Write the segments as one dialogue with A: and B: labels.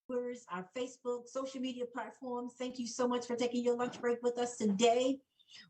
A: viewers, our Facebook, social media platforms. Thank you so much for taking your lunch break with us today.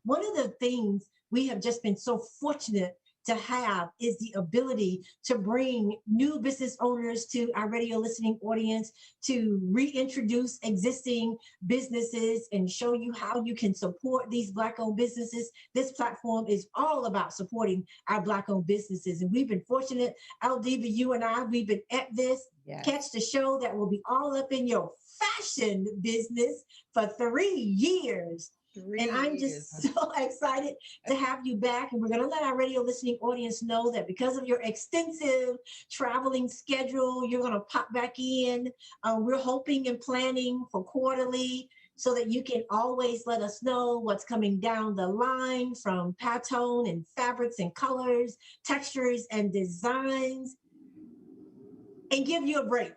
A: One of the things we have just been so fortunate to have is the ability to bring new business owners to our radio listening audience, to reintroduce existing businesses and show you how you can support these Black-owned businesses. This platform is all about supporting our Black-owned businesses. And we've been fortunate, Aldiva, you and I, we've been at this.
B: Yes.
A: Catch the show that will be all up in your fashion business for 3 years. And I'm just so excited to have you back. And we're going to let our radio listening audience know that because of your extensive traveling schedule, you're going to pop back in. We're hoping and planning for quarterly so that you can always let us know what's coming down the line from Pantone and fabrics and colors, textures and designs, and give you a break.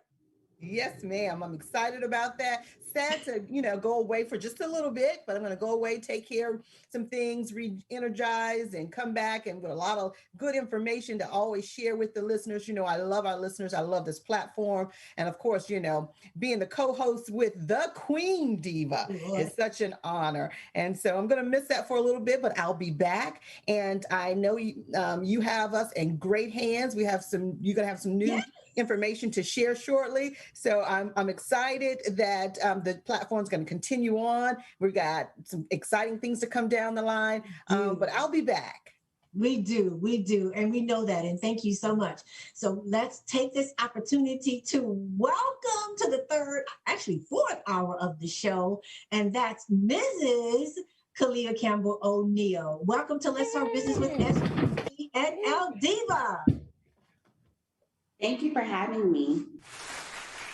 B: Yes, ma'am. I'm excited about that. Sad to, go away for just a little bit, but I'm going to go away, take care of some things, re-energize, and come back and with a lot of good information to always share with the listeners. I love our listeners. I love this platform. And of course, being the co-host with the Queen Diva is such an honor. And so I'm going to miss that for a little bit, but I'll be back. And I know you have us in great hands. You're going to have some new information to share shortly. So I'm excited that the platform is going to continue on. We've got some exciting things to come down the line, but I'll be back.
A: We do. And we know that. And thank you so much. So let's take this opportunity to welcome to the fourth hour of the show. And that's Mrs. Ky-lia Campbell O'Neill. Welcome to Let's Talk Business with SJC and Aldiva.
C: Thank you for having me.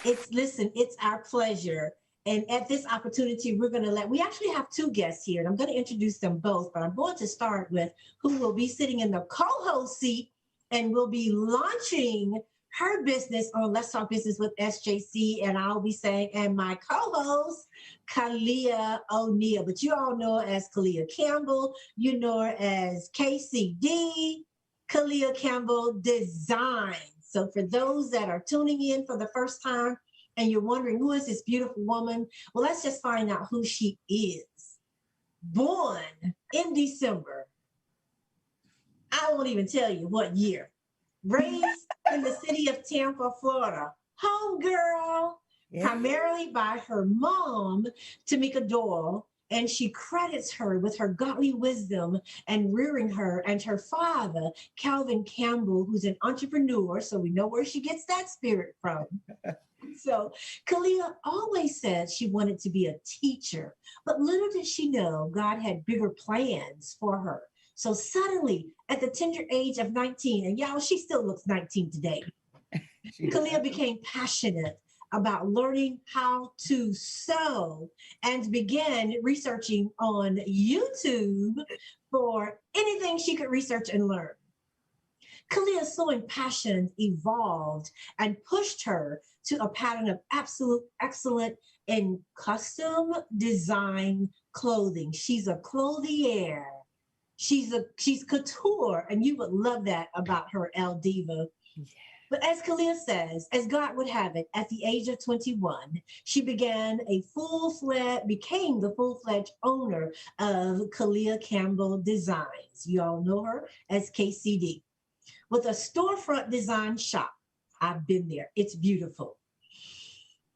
A: It's our pleasure. And at this opportunity, we actually have two guests here, and I'm going to introduce them both, but I'm going to start with who will be sitting in the co-host seat and will be launching her business on Let's Talk Business with SJC, and I'll be saying, and my co-host, Ky-lia O'Neill, but you all know her as Ky-lia Campbell, you know her as KCD, Ky-lia Campbell Design. So for those that are tuning in for the first time and you're wondering, who is this beautiful woman? Well, let's just find out who she is. Born in December. I won't even tell you what year. Raised in the city of Tampa, Florida. Homegirl, primarily by her mom, Tamika Doyle, and she credits her with her godly wisdom and rearing her, and her father, Calvin Campbell, who's an entrepreneur, so we know where she gets that spirit from. So Ky-lia always said she wanted to be a teacher, but little did she know God had bigger plans for her. So suddenly, at the tender age of 19, and y'all, she still looks 19 today, Ky-lia became passionate about learning how to sew and began researching on YouTube for anything she could research and learn. Ky-lia's sewing passion evolved and pushed her to a pattern of absolute excellence in custom design clothing. She's a clothier. She's couture, and you would love that about her, Aldiva. Yeah. But as Ky-lia says, as God would have it, at the age of 21, she became the full-fledged owner of Ky-lia Campbell Designs. You all know her as KCD. With a storefront design shop. I've been there. It's beautiful.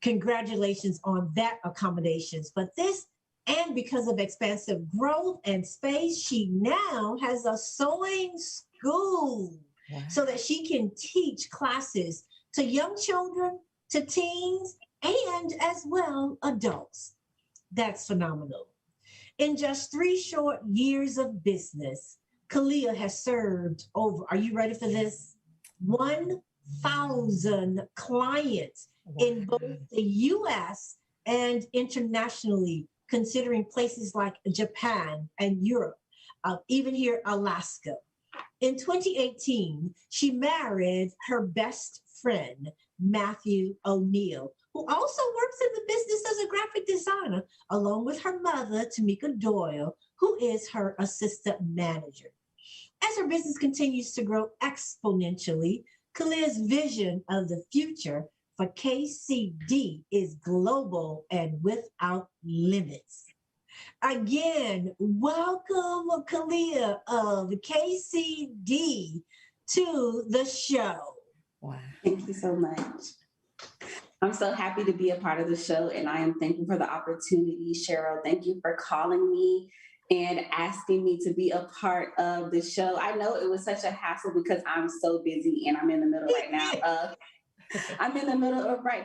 A: Congratulations on that accommodations. But and because of expansive growth and space, she now has a sewing school. Wow. So that she can teach classes to young children, to teens, and as well adults. That's phenomenal. In just 3 short years of business, Ky-lia has served over, are you ready for this? 1,000 clients in both the U.S. and internationally, considering places like Japan and Europe, even here, Alaska. In 2018, she married her best friend, Matthew O'Neill, who also works in the business as a graphic designer, along with her mother, Tamika Doyle, who is her assistant manager. As her business continues to grow exponentially, Ky-lia's vision of the future for KCD is global and without limits. Again, welcome Ky-lia of KCD to the show.
B: Wow.
C: Thank you so much. I'm so happy to be a part of the show, and I am thankful for the opportunity. Cheryl, thank you for calling me and asking me to be a part of the show. I know it was such a hassle because I'm so busy, and I'm in the middle right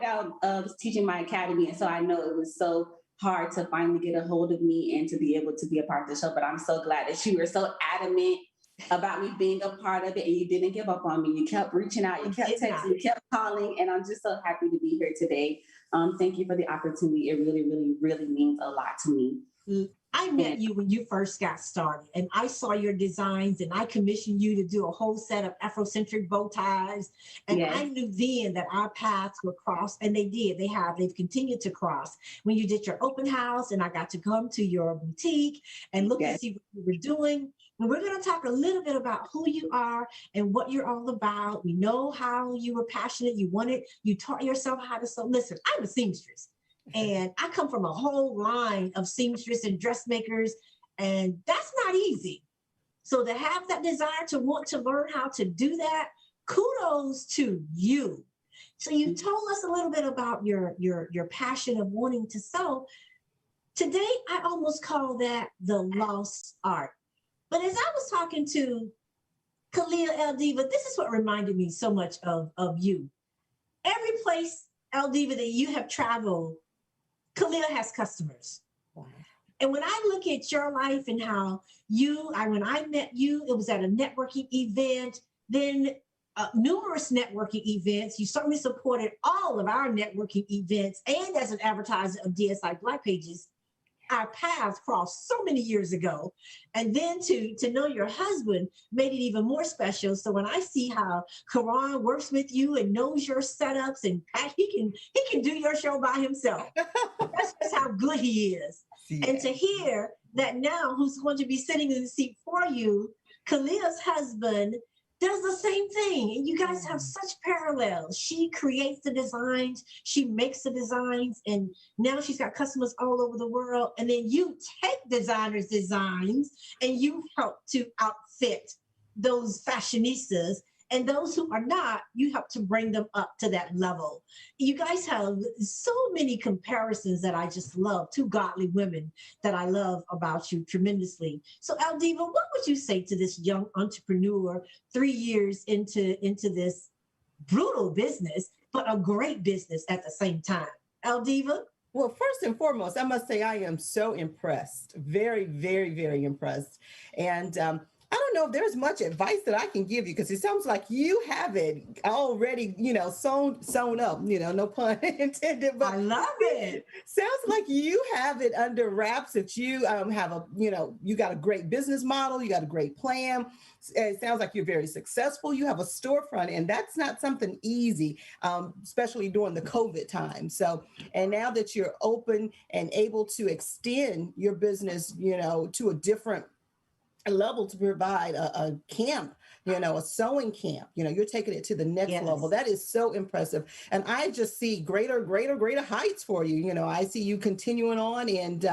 C: now of teaching my academy, and so I know it was so hard to finally get a hold of me and to be able to be a part of the show. But I'm so glad that you were so adamant about me being a part of it, and you didn't give up on me. You kept reaching out, you kept texting, you kept calling, and I'm just so happy to be here today. Thank you for the opportunity. It really, really, really means a lot to me.
A: I met you when you first got started, and I saw your designs, and I commissioned you to do a whole set of Afrocentric bow ties. And
C: Yes.
A: I knew then that our paths would cross, and they did. They've continued to cross. When you did your open house, and I got to come to your boutique and look and see what you were doing. And we're going to talk a little bit about who you are and what you're all about. We know how you were passionate. You taught yourself how to sew. Listen, I'm a seamstress. And I come from a whole line of seamstress and dressmakers, and that's not easy. So to have that desire to want to learn how to do that, kudos to you. So you told us a little bit about your passion of wanting to sew. Today, I almost call that the lost art. But as I was talking to Ky-lia Diva, this is what reminded me so much of you. Every place, Diva, that you have traveled, Ky-lia has customers. Wow. And when I look at your life and how when I met you, it was at a networking event, then numerous networking events. You certainly supported all of our networking events, and as an advertiser of DSI Black Pages, our paths crossed so many years ago. And then to know your husband made it even more special. So when I see how Karan works with you and knows your setups, and he can do your show by himself. That's just how good he is. Yeah. And to hear that now who's going to be sitting in the seat for you, Ky-lia's husband does the same thing. And you guys have such parallels. She creates the designs, she makes the designs, and now she's got customers all over the world. And then you take designers' designs and you help to outfit those fashionistas. And those who are not, you help to bring them up to that level. You guys have so many comparisons that I just love. Two godly women that I love about you tremendously. So Diva, what would you say to this young entrepreneur 3 years into this brutal business, but a great business at the same time? Diva?
B: Well, first and foremost, I must say I am so impressed. Very, very, very impressed. And I don't know if there's much advice that I can give you, because it sounds like you have it already, sewn up, no pun intended. But
A: I love it.
B: Sounds like you have it under wraps, that you have you got a great business model, you got a great plan. It sounds like you're very successful. You have a storefront, and that's not something easy, especially during the COVID time. So, and now that you're open and able to extend your business, to a different level, to provide a camp, a sewing camp, you're taking it to the next level. That is so impressive. And I just see greater heights for you. I see you continuing on, and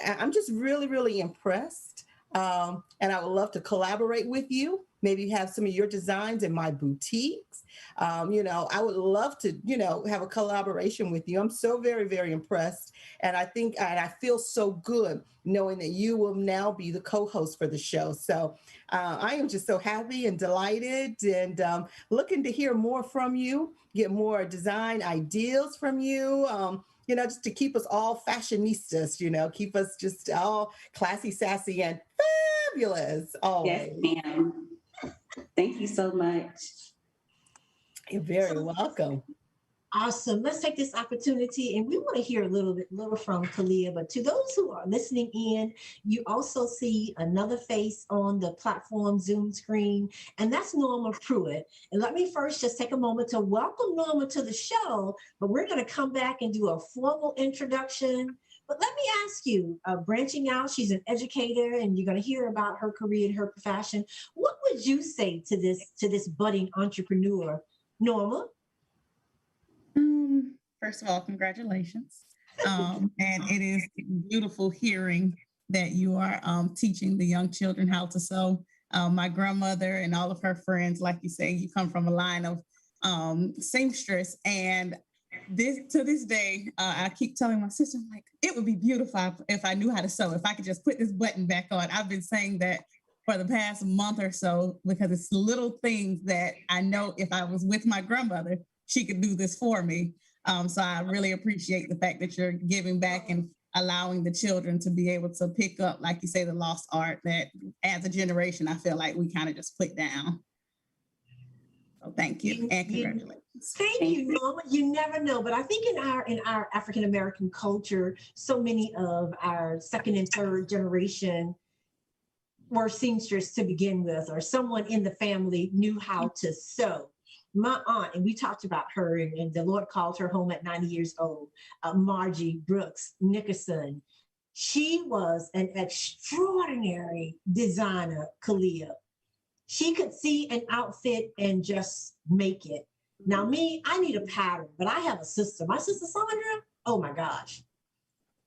B: I'm just really, really impressed. And I would love to collaborate with you. Maybe have some of your designs in my boutiques. I would love to, have a collaboration with you. I'm so very, very impressed. And I think, and I feel so good knowing that you will now be the co-host for the show. So I am just so happy and delighted, and looking to hear more from you, get more design ideas from you. Just to keep us all fashionistas, keep us just all classy, sassy, and fabulous always.
C: Yes, ma'am. Thank you so much.
B: You're very welcome.
A: Awesome. Let's take this opportunity, and we want to hear a little from Ky-lia. But to those who are listening in, you also see another face on the platform Zoom screen, and that's Norma Pruitt. And let me first just take a moment to welcome Norma to the show, but we're going to come back and do a formal introduction. But let me ask you, branching out, she's an educator, and you're going to hear about her career and her profession. What would you say to this budding entrepreneur, Norma?
D: First of all, congratulations. And it is beautiful hearing that you are teaching the young children how to sew. My grandmother and all of her friends, like you say, you come from a line of seamstress. And to this day, I keep telling my sister, I'm like, it would be beautiful if I knew how to sew, if I could just put this button back on. I've been saying that for the past month or so, because it's little things that I know if I was with my grandmother, she could do this for me. So I really appreciate the fact that you're giving back and allowing the children to be able to pick up, like you say, the lost art that as a generation, I feel like we kind of just put down. So thank you and congratulations.
A: Thank you, Norma. You never know, but I think in our African American culture, so many of our second and third generation were seamstress to begin with, or someone in the family knew how to sew. My aunt, and we talked about her, and the Lord called her home at 90 years old, Margie Brooks Nickerson. She was an extraordinary designer, Ky-lia. She could see an outfit and just make it. Now me, I need a pattern, but I have a sister. My sister Sandra, oh my gosh.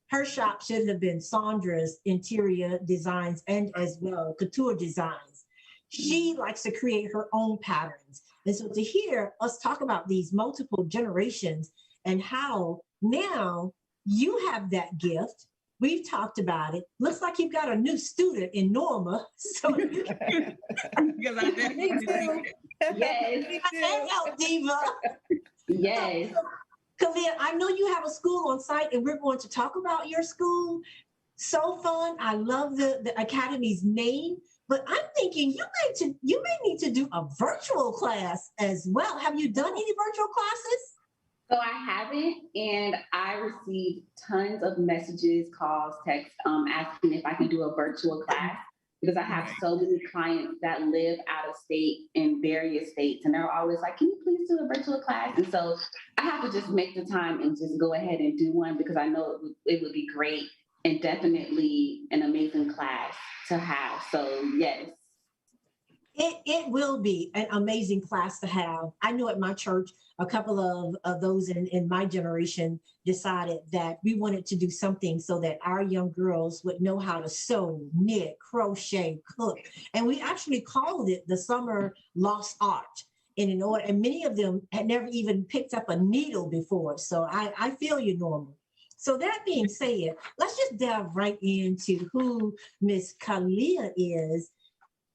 A: Her shop should have been Sandra's interior designs and as well couture designs. She likes to create her own patterns. And so to hear us talk about these multiple generations and how now you have that gift, we've talked about it. Looks like you've got a new student in Norma. So you can.
C: Yes.
A: Hello, Diva.
C: Yes.
A: Ky-lia, I know you have a school on site and we're going to talk about your school. So fun. I love the Academy's name. But I'm thinking you may need to do a virtual class as well. Have you done any virtual classes?
C: So I haven't, and I received tons of messages, calls, texts, asking if I can do a virtual class because I have so many clients that live out of state in various states, and they're always like, "Can you please do a virtual class?" And so I have to just make the time and just go ahead and do one because I know it would be great and definitely an amazing class to have. So yes.
A: It will be an amazing class to have. I know at my church, a couple of those in my generation decided that we wanted to do something so that our young girls would know how to sew, knit, crochet, cook. And we actually called it the Summer Lost Art. And many of them had never even picked up a needle before. So I feel you, Norma. So that being said, let's just delve right into who Miss Ky-lia is.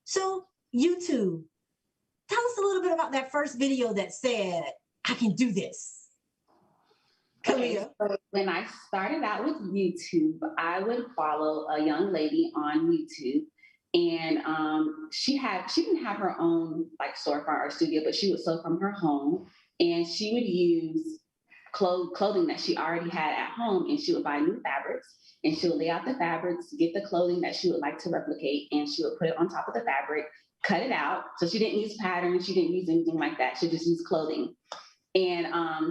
A: So YouTube, tell us a little bit about that first video that said, I can do this.
C: Okay, so when I started out with YouTube, I would follow a young lady on YouTube, and she didn't have her own like storefront or studio, but she would sew from her home, and she would use clothing that she already had at home, and she would buy new fabrics, and she would lay out the fabrics, get the clothing that she would like to replicate, and she would put it on top of the fabric, cut it out. So she didn't use patterns, she didn't use anything like that. She just used clothing. And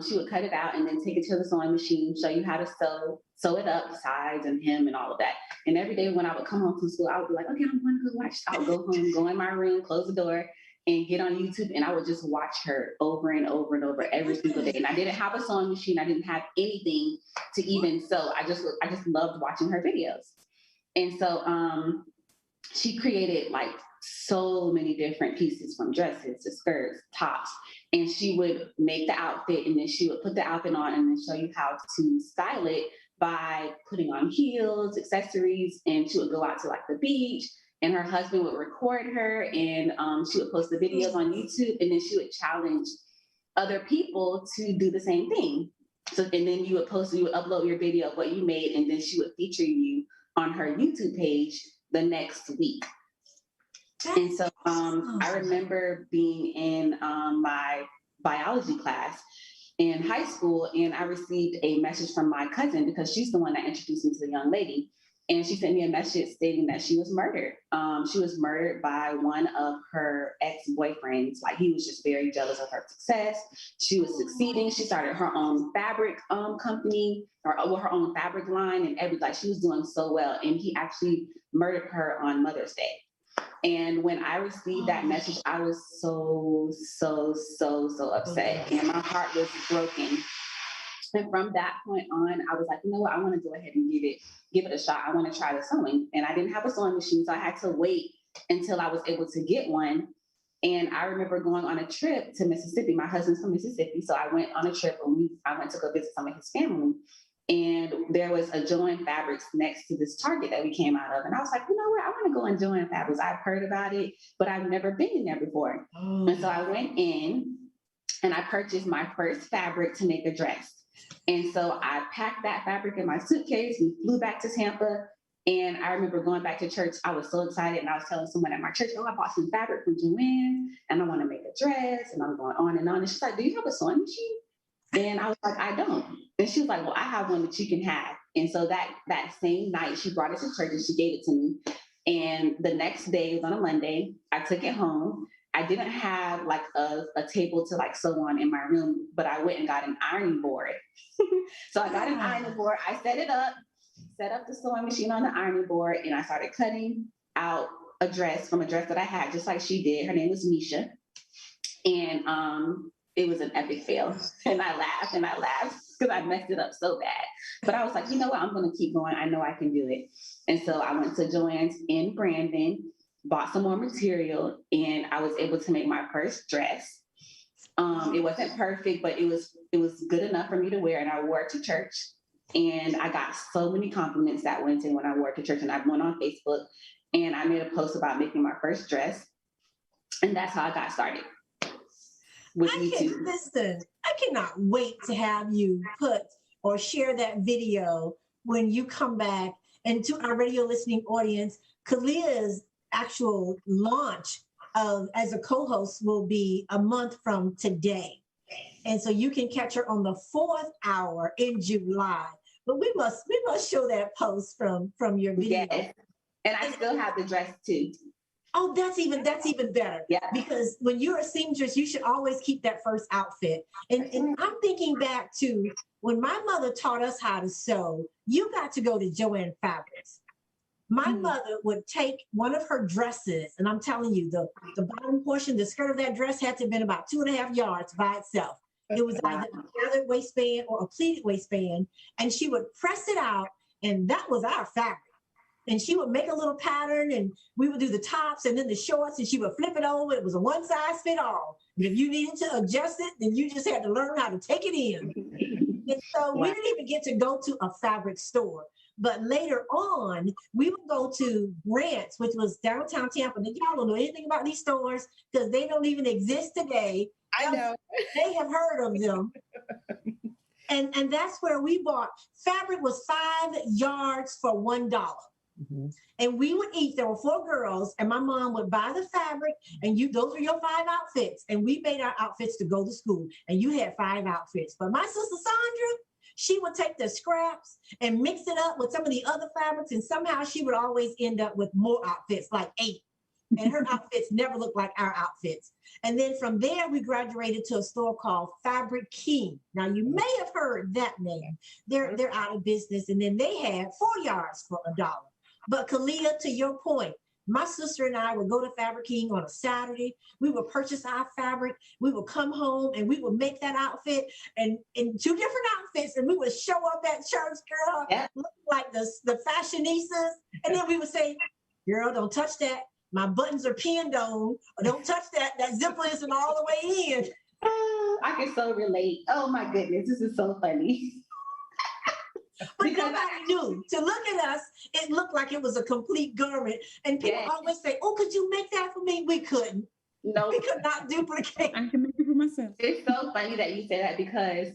C: she would cut it out and then take it to the sewing machine, show you how to sew it up, the sides and hem and all of that. And every day when I would come home from school, I would be like, okay, I'm going to go watch. I would go home, go in my room, close the door, and get on YouTube, and I would just watch her over and over and over every single day. And I didn't have a sewing machine. I didn't have anything to even sew. I just loved watching her videos. And so she created like so many different pieces, from dresses to skirts, tops. And she would make the outfit, and then she would put the outfit on and then show you how to style it by putting on heels, accessories, and she would go out to like the beach, and her husband would record her, and she would post the videos on YouTube, and then she would challenge other people to do the same thing. So, and then you would upload your video of what you made, and then she would feature you on her YouTube page the next week. And so I remember being in my biology class in high school, and I received a message from my cousin because she's the one that introduced me to the young lady. And she sent me a message stating that she was murdered. She was murdered by one of her ex-boyfriends. Like, he was just very jealous of her success. She was succeeding. She started her own fabric company, or her own fabric line, and everything. Like, she was doing so well. And he actually murdered her on Mother's Day. And when I received that message, I was so upset, and my heart was broken. And from that point on, I was like, you know what, I want to go ahead and give it a shot. I want to try the sewing. And I didn't have a sewing machine, so I had to wait until I was able to get one. And I remember going on a trip to Mississippi. My husband's from Mississippi, so I went on a trip and I went to go visit some of his family. And there was a Joann Fabrics next to this Target that we came out of. And I was like, you know what, I want to go in Joann Fabrics. I've heard about it, but I've never been in there before. Oh. And so I went in and I purchased my first fabric to make a dress. And so I packed that fabric in my suitcase. We flew back to Tampa. And I remember going back to church. I was so excited. And I was telling someone at my church, oh, I bought some fabric from Joann and I want to make a dress. And I'm going on and on. And she's like, do you have a sewing machine? And I was like, I don't. And she was like, well, I have one that you can have. And so that same night, she brought it to church and she gave it to me. And the next day, it was on a Monday, I took it home. I didn't have like a table to like sew on in my room, but I went and got an ironing board. So I got an ironing board. I set up the sewing machine on the ironing board, and I started cutting out a dress from a dress that I had, just like she did. Her name was Misha. And it was an epic fail. And I laughed because I messed it up so bad. But I was like, you know what? I'm going to keep going. I know I can do it. And so I went to Joann's in Brandon, bought some more material, and I was able to make my first dress. It wasn't perfect, but it was good enough for me to wear, and I wore it to church. And I got so many compliments that Wednesday when I wore it to church, and I went on Facebook and I made a post about making my first dress. And that's how I got started with YouTube.
A: Listen, I cannot wait to have you put or share that video when you come back. And to our radio listening audience, Ky-lia's actual launch as a co-host will be a month from today. And so you can catch her on the 4th hour in July. But we must show that post from your video.
C: Yes. And I still have the dress too.
A: Oh, that's even better.
C: Yeah.
A: Because when you're a seamstress, you should always keep that first outfit. And I'm thinking back to when my mother taught us how to sew, you got to go to Joann Fabrics. My mother would take one of her dresses, and I'm telling you, the bottom portion, the skirt of that dress had to have been about 2.5 yards by itself. It was either a gathered waistband or a pleated waistband, and she would press it out, and that was our fabric. And she would make a little pattern, and we would do the tops and then the shorts, and she would flip it over. It was a one size fit all. And if you needed to adjust it, then you just had to learn how to take it in. And so we didn't even get to go to a fabric store. But later on, we would go to Grant's, which was downtown Tampa. And y'all don't know anything about these stores because they don't even exist today.
B: I know.
A: They have heard of them. And that's where we bought. Fabric was 5 yards for $1. Mm-hmm. And we would eat. There were 4 girls, and my mom would buy the fabric, and those were your 5 outfits. And we made our outfits to go to school, and you had 5 outfits. But my sister Sandra, she would take the scraps and mix it up with some of the other fabrics, and somehow she would always end up with more outfits, like 8. And her outfits never looked like our outfits. And then from there, we graduated to a store called Fabric King. Now, you may have heard that name. They're out of business, and then they had 4 yards for $1. But Ky-lia, to your point, my sister and I would go to Fabric King on a Saturday. We would purchase our fabric. We would come home and we would make that outfit and in 2 different outfits. And we would show up at church, girl, looking like the fashionistas. And then we would say, girl, don't touch that. My buttons are pinned on. Or don't touch that. That zipper isn't all the way in.
C: I can so relate. Oh my goodness, this is so funny.
A: But nobody knew. To look at us, it looked like it was a complete garment. And people always say, oh, could you make that for me? We couldn't. No. We could not duplicate.
D: I can make it for myself.
C: It's so funny that you say that because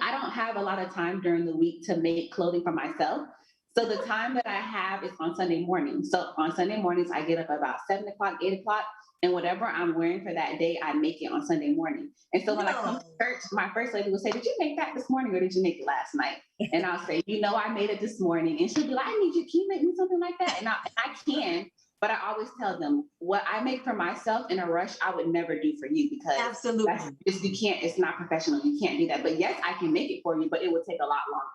C: I don't have a lot of time during the week to make clothing for myself. So the time that I have is on Sunday morning. So on Sunday mornings, I get up about 7 o'clock, 8 o'clock. And whatever I'm wearing for that day, I make it on Sunday morning. And so when I come to church, my first lady will say, did you make that this morning or did you make it last night? And I'll say, I made it this morning. And she'll be like, can you make me something like that? And I can, but I always tell them what I make for myself in a rush, I would never do for you because
A: absolutely
C: you can't, it's not professional. You can't do that. But yes, I can make it for you, but it would take a lot longer.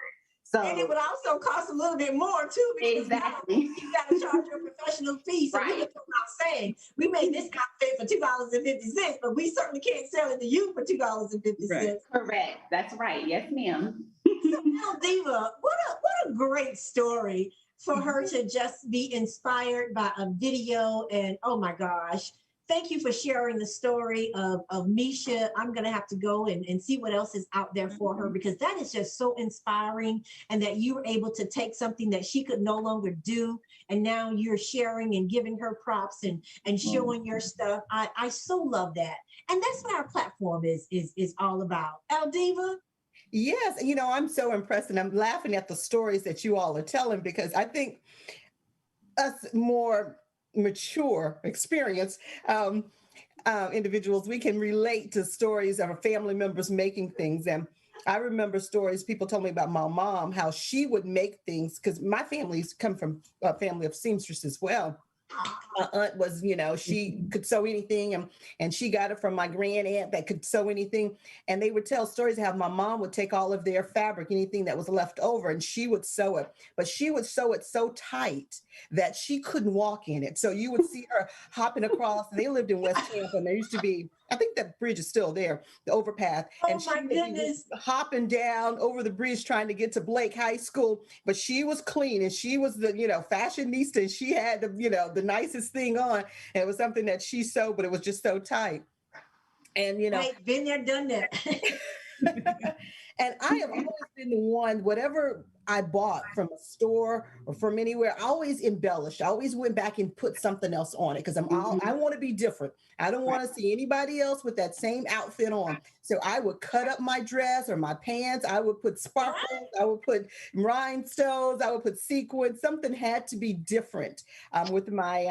A: And it would also cost a little bit more too, because
C: Exactly.
A: you got to charge your professional fee. So we
C: Right.
A: were not saying we made this outfit for $2.50, but we certainly can't sell it to you for $2.50.
D: Right.
C: Correct. That's right. Yes, ma'am.
A: So now, Diva, what a great story for her to just be inspired by a video. And oh my gosh, thank you for sharing the story of Misha. I'm going to have to go and see what else is out there for her, because that is just so inspiring. And that you were able to take something that she could no longer do, and now you're sharing and giving her props and showing your stuff. I so love that. And that's what our platform is all about. Diva?
B: Yes, I'm so impressed, and I'm laughing at the stories that you all are telling, because I think us more mature, experienced individuals, we can relate to stories of our family members making things. And I remember stories people told me about my mom, how she would make things, because my family's come from a family of seamstresses as well. My aunt was, she could sew anything, and she got it from my grand aunt that could sew anything. And they would tell stories how my mom would take all of their fabric, anything that was left over, and she would sew it. But she would sew it so tight that she couldn't walk in it. So you would see her hopping across. They lived in West Tampa, and there used to be, I think that bridge is still there, the overpass. And
A: Oh my goodness.
B: hopping down over the bridge trying to get to Blake High School. But she was clean, and she was the, fashionista, and she had the nicest thing on. And it was something that she sewed, but it was just so tight. And,
A: Right, been there, done that.
B: and I have always been the one, whatever I bought from a store or from anywhere, I always embellished. I always went back and put something else on it, because I want to be different. I don't want to see anybody else with that same outfit on. So I would cut up my dress or my pants. I would put sparkles. I would put rhinestones. I would put sequins. Something had to be different with my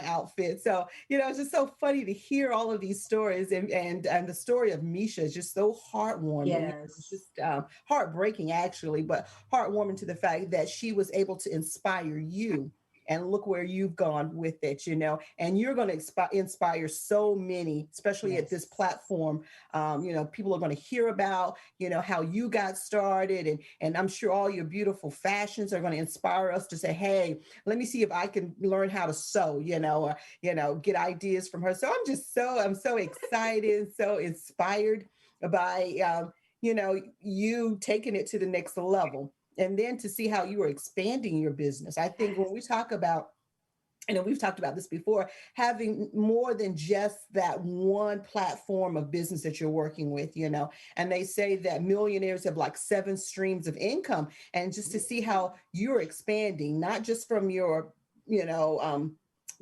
B: outfit. So, it's just so funny to hear all of these stories, and the story of Misha is just so heartwarming.
A: Yes.
B: It's just heartbreaking, actually, but heartwarming to the fact that she was able to inspire you. And look where you've gone with it, and you're going to inspire so many, especially at this platform. People are going to hear about, how you got started, and I'm sure all your beautiful fashions are going to inspire us to say, hey, let me see if I can learn how to sew, or, get ideas from her. So I'm so excited, so inspired by, you taking it to the next level. And then to see how you are expanding your business. I think when we talk about, we've talked about this before, having more than just that one platform of business that you're working with, and they say that millionaires have like 7 streams of income. And just to see how you're expanding, not just from your,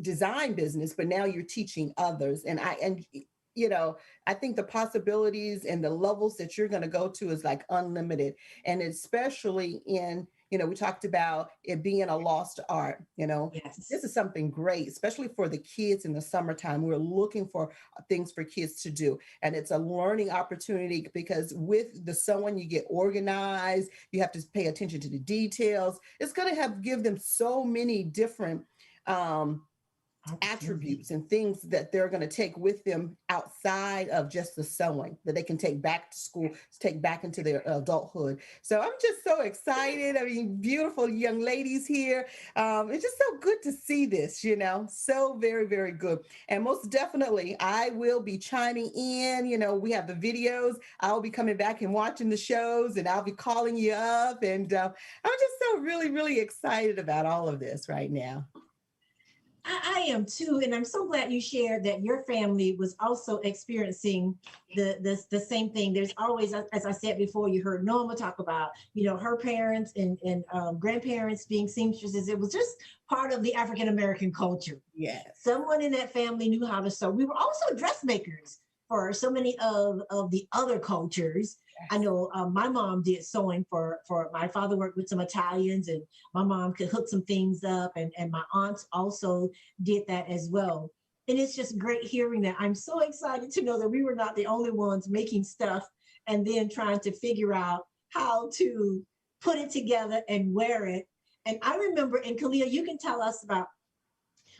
B: design business, but now you're teaching others. I think the possibilities and the levels that you're going to go to is like unlimited. And especially in, we talked about it being a lost art,
A: Yes.
B: This is something great, especially for the kids in the summertime. We're looking for things for kids to do. And it's a learning opportunity, because with the sewing, you get organized, you have to pay attention to the details. It's going to give them so many different, attributes and things that they're going to take with them outside of just the sewing, that they can take back to school, take back into their adulthood. So I'm just so excited. I mean, beautiful young ladies here. It's just so good to see this, so very, very good. And most definitely, I will be chiming in. We have the videos. I'll be coming back and watching the shows, and I'll be calling you up. And I'm just so really, really excited about all of this right now.
A: I am too, and I'm so glad you shared that your family was also experiencing the same thing. There's always, as I said before, you heard Norma talk about, her parents and grandparents being seamstresses. It was just part of the African American culture.
B: Yes.
A: Someone in that family knew how to sew. We were also dressmakers for so many of the other cultures. I know my mom did sewing for my father worked with some Italians, and my mom could hook some things up, and my aunts also did that as well. And it's just great hearing that. I'm so excited to know that we were not the only ones making stuff and then trying to figure out how to put it together and wear it. And I remember, and Ky-lia, you can tell us about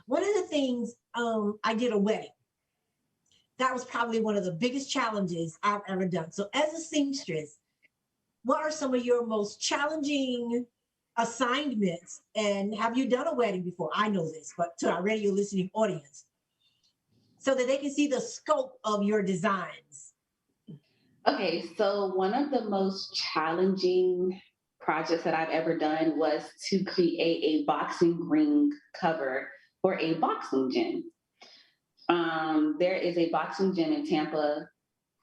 A: one of the things. I did a wedding. That was probably one of the biggest challenges I've ever done. So as a seamstress, what are some of your most challenging assignments? And have you done a wedding before? I know this, but to our radio listening audience, so that they can see the scope of your designs.
C: Okay, so one of the most challenging projects that I've ever done was to create a boxing ring cover for a boxing gym. There is a boxing gym in Tampa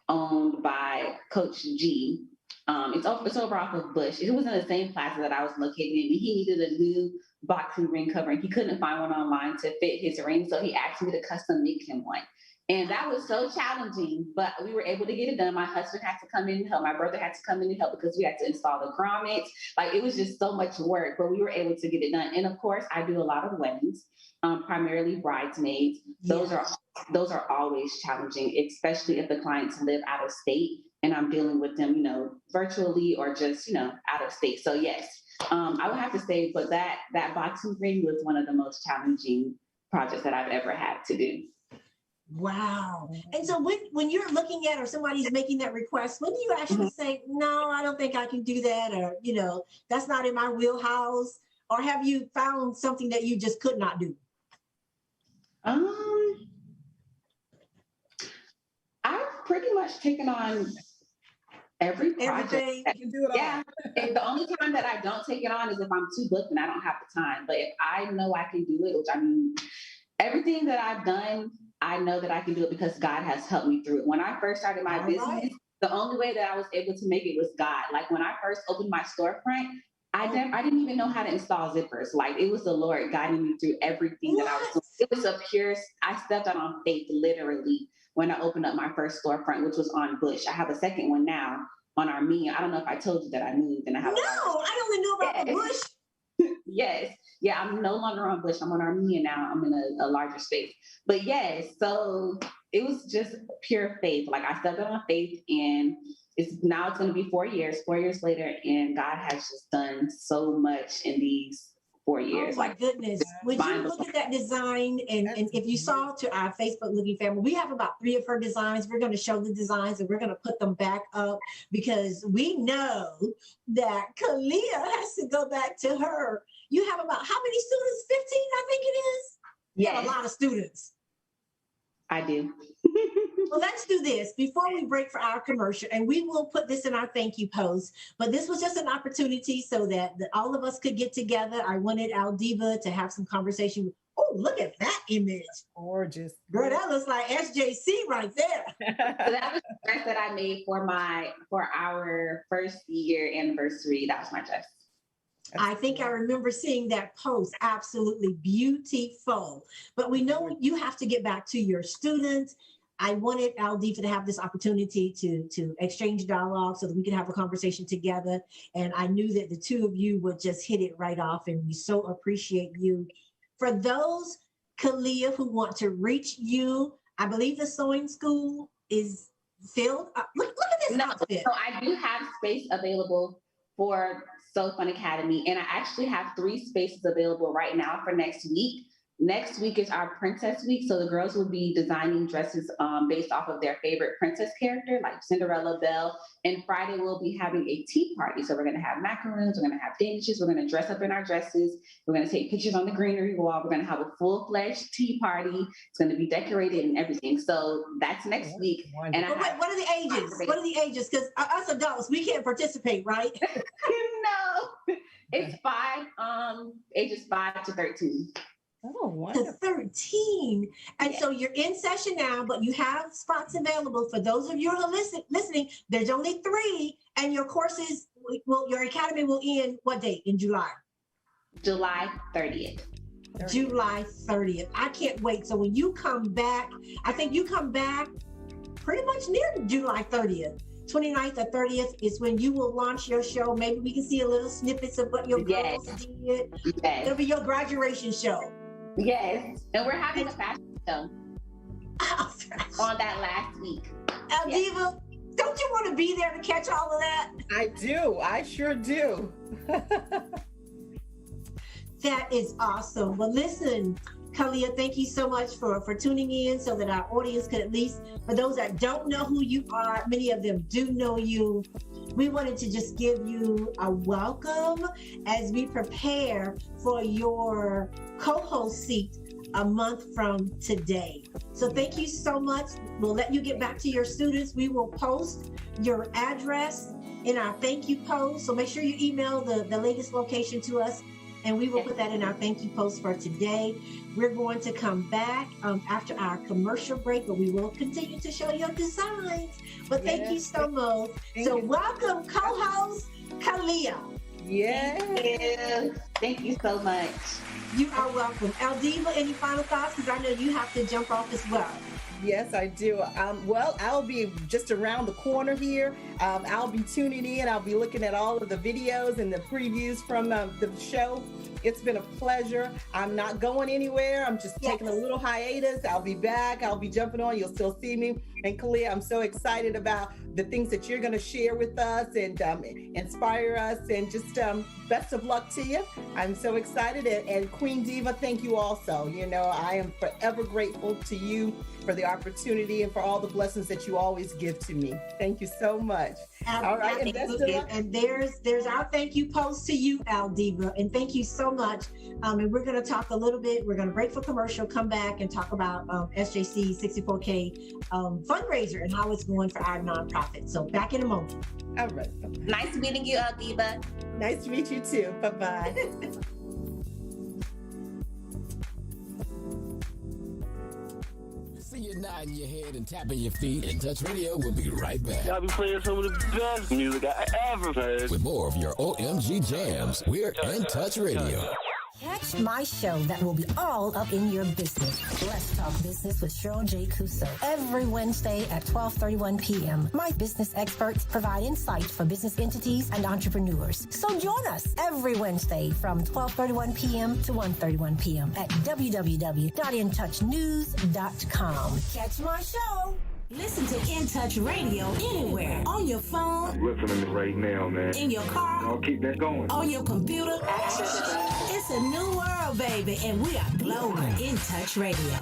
C: owned by Coach G. It's over off of Bush. It was in the same plaza that I was located in. He needed a new boxing ring cover, and he couldn't find one online to fit his ring, so he asked me to custom make him one. And that was so challenging, but we were able to get it done. My husband had to come in and help. My brother had to come in and help because we had to install the grommets. Like, it was just so much work, but we were able to get it done. And of course, I do a lot of weddings, primarily bridesmaids. Those are always challenging, especially if the clients live out of state and I'm dealing with them, virtually or just, out of state. So yes, I would have to say, but that boxing ring was one of the most challenging projects that I've ever had to do.
A: Wow. And so when you're looking at, or somebody's making that request, when do you actually say, no, I don't think I can do that, or, that's not in my wheelhouse? Or have you found something that you just could not do?
C: I've pretty much taken on every project.
A: Everything.
B: You can do it all.
C: Yeah. And the only time that I don't take it on is if I'm too booked and I don't have the time. But if I know I can do it, which I mean, everything that I've done, I know that I can do it because God has helped me through it. When I first started my business, the only way that I was able to make it was God. Like, when I first opened my storefront, I didn't even know how to install zippers. Like, it was the Lord guiding me through everything that I was doing. It was I stepped out on faith, literally, when I opened up my first storefront, which was on Bush. I have a second one now on Armenia. I don't know if I told you that I moved and I have.
A: No, I only knew about the Bush.
C: Yes. Yeah, I'm no longer on Bush. I'm on Armenia now. I'm in a larger space. But yes, so it was just pure faith. Like, I stepped out on faith, and it's going to be 4 years later, and God has just done so much in these 4 years.
A: Oh my goodness. Would you look at that design, and if you saw, to our Facebook looking family, we have about 3 of her designs. We're going to show the designs, and we're going to put them back up, because we know that Ky-lia has to go back to her. You have about how many students? 15, I think it is? You have a lot of students.
C: I do.
A: Well, let's do this before we break for our commercial, and we will put this in our thank you post. But this was just an opportunity so that all of us could get together. I wanted Aldiva to have some conversation. Oh, look at that image.
B: Gorgeous.
A: Girl, that looks like SJC right there.
C: So that was the dress that I made for our first year anniversary. That was my dress.
A: I think I remember seeing that post. Absolutely beautiful. But we know you have to get back to your students. I wanted Aldiva to have this opportunity to exchange dialogue so that we could have a conversation together. And I knew that the two of you would just hit it right off, and we so appreciate you. For those, Ky-lia, who want to reach you, I believe the sewing school is filled. Look at this outfit.
C: So I do have space available for Sew Fun Academy, and I actually have 3 spaces available right now for next week. Next week is our Princess Week, so the girls will be designing dresses based off of their favorite princess character, like Cinderella, Belle. And Friday we'll be having a tea party. So we're going to have macaroons, we're going to have danishes, we're going to dress up in our dresses, we're going to take pictures on the greenery wall, we're going to have a full-fledged tea party. It's going to be decorated and everything. So that's next week. And
A: what are the ages? What are the ages? Because us adults, we can't participate, right?
C: No, it's ages 5 to 13.
B: Oh, wonderful.
A: To 13. And so you're in session now, but you have spots available. For those of you who are listening, there's only 3, and your courses, your academy will end what date in July?
C: July 30th.
A: July 30th. I can't wait. So when you come back, I think you come back pretty much near July 30th. 29th or 30th is when you will launch your show. Maybe we can see a little snippets of what your girls did.
C: Yes.
A: It'll be your graduation show.
C: Yes, and we're having a fashion show on that last week.
A: Aldiva, don't you want to be there to catch all of that?
B: I do. I sure do.
A: That is awesome. Well, listen, Ky-lia, thank you so much for tuning in so that our audience could at least, for those that don't know who you are, many of them do know you. We wanted to just give you a welcome as we prepare for your co-host seat a month from today. So thank you so much. We'll let you get back to your students. We will post your address in our thank you post. So make sure you email the latest location to us, and we will put that in our thank you post for today. We're going to come back after our commercial break, but we will continue to show your designs. But thank you so much. So welcome, co-host Ky-lia.
B: Yeah.
C: Thank you so much.
A: You are welcome. Aldiva, any final thoughts? Because I know you have to jump off as well.
B: Yes, I do. Well, I'll be just around the corner here. I'll be tuning in. I'll be looking at all of the videos and the previews from the show. It's been a pleasure. I'm not going anywhere. I'm just taking a little hiatus. I'll be back. I'll be jumping on. You'll still see me. And Ky-lia, I'm so excited about the things that you're going to share with us and inspire us. And just best of luck to you. I'm so excited. And Queen Diva, thank you also. You know, I am forever grateful to you for the opportunity and for all the blessings that you always give to me. Thank you so much. All right, and best of luck.
A: And there's our thank you post to you, Aldiva, and thank you so much. And we're going to talk a little bit. We're going to break for commercial, come back and talk about SJC 64K fundraiser and how it's going for our nonprofit. So back in a moment.
B: All right.
C: Nice meeting you, Aldiva.
B: Nice to meet you too. Bye-bye.
E: You're nodding your head and tapping your feet, and Touch Radio will be right back.
F: Y'all be playing some of the best music I ever heard.
E: With more of your OMG jams, we're In Touch Radio.
G: Catch my show that will be all up in your business. Let's Talk Business with Cheryl J. Cuso. Every Wednesday at 12:31 p.m. My business experts provide insight for business entities and entrepreneurs. So join us every Wednesday from 12:31 p.m. to 1:31 p.m. at www.intouchnews.com. Catch my show.
H: Listen to In Touch Radio anywhere. On your phone.
F: I'm listening to right now, man.
H: In your car.
F: I'll keep that going.
H: On your computer. It's a new world, baby, and we are global. In Touch Radio.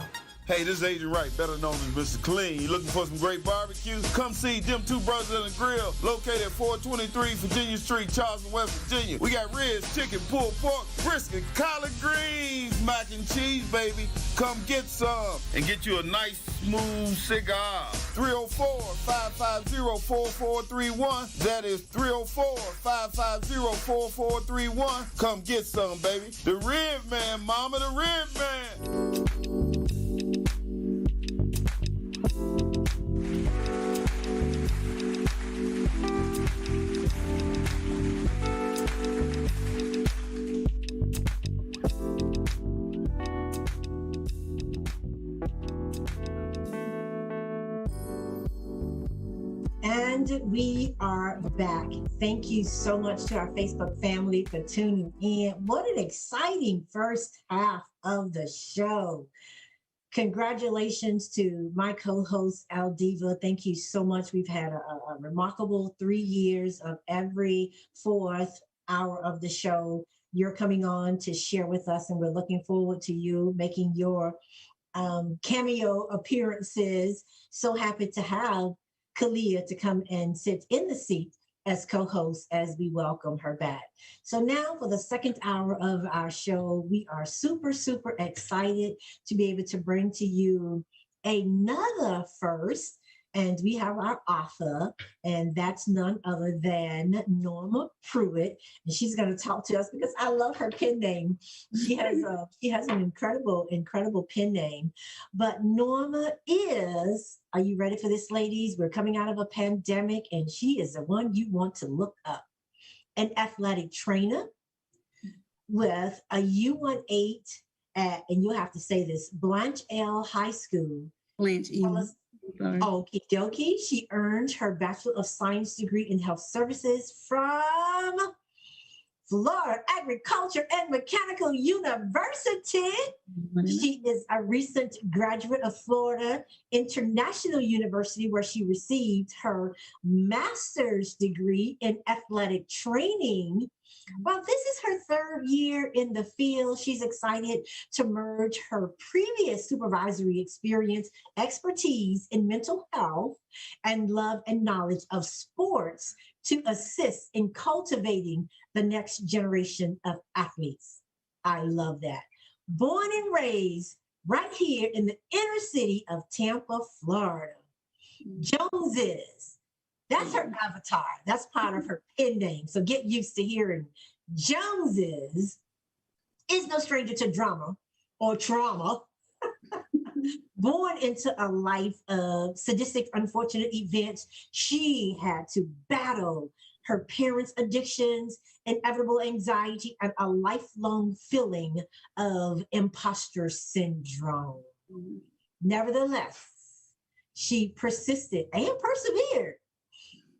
I: Hey, this is Agent Wright, better known as Mr. Clean. You looking for some great barbecue? Come see them two brothers on the grill, located at 423 Virginia Street, Charleston, West Virginia. We got ribs, chicken, pulled pork, brisket, collard greens, mac and cheese, baby. Come get some and get you a nice, smooth cigar. 304-550-4431. That is 304-550-4431. Come get some, baby. The Rib Man, mama, the Rib Man.
A: And we are back. Thank you so much to our Facebook family for tuning in. What an exciting first half of the show. Congratulations to my co-host, Aldiva. Thank you so much. We've had a remarkable 3 years of every fourth hour of the show. You're coming on to share with us, and we're looking forward to you making your cameo appearances. So happy to have Ky-lia to come and sit in the seat as co-host as we welcome her back. So now for the second hour of our show, we are super, super excited to be able to bring to you another first. And we have our author, and that's none other than Norma Pruitt. And she's going to talk to us because I love her pen name. She has an incredible pen name. But Norma is, are you ready for this, ladies? We're coming out of a pandemic, and she is the one you want to look up. An athletic trainer with a U18 at, and you'll have to say this, Blanche L. High School.
D: Blanche E.
A: Okie dokie. She earned her Bachelor of Science degree in Health Services from Florida Agriculture and Mechanical University. She is a recent graduate of Florida International University, where she received her master's degree in athletic training. While this is her third year in the field, she's excited to merge her previous supervisory experience, expertise in mental health, and love and knowledge of sports to assist in cultivating the next generation of athletes. I love that. Born and raised right here in the inner city of Tampa, Florida. Joneses. That's her avatar. That's part of her pen name. So get used to hearing Joneses is no stranger to drama or trauma. Born into a life of sadistic, unfortunate events, she had to battle her parents' addictions, inevitable anxiety, and a lifelong feeling of imposter syndrome. Nevertheless, she persisted and persevered.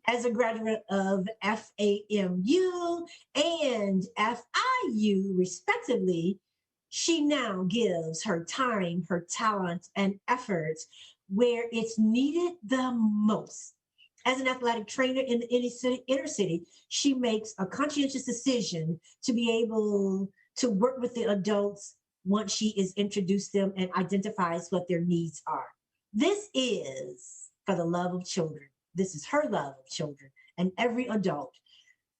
A: As a graduate of FAMU and FIU, respectively, she now gives her time, her talent, and efforts where it's needed the most. As an athletic trainer in the inner city, she makes a conscientious decision to be able to work with the adults once she is introduced them and identifies what their needs are. This is for the love of children. This is her love of children and every adult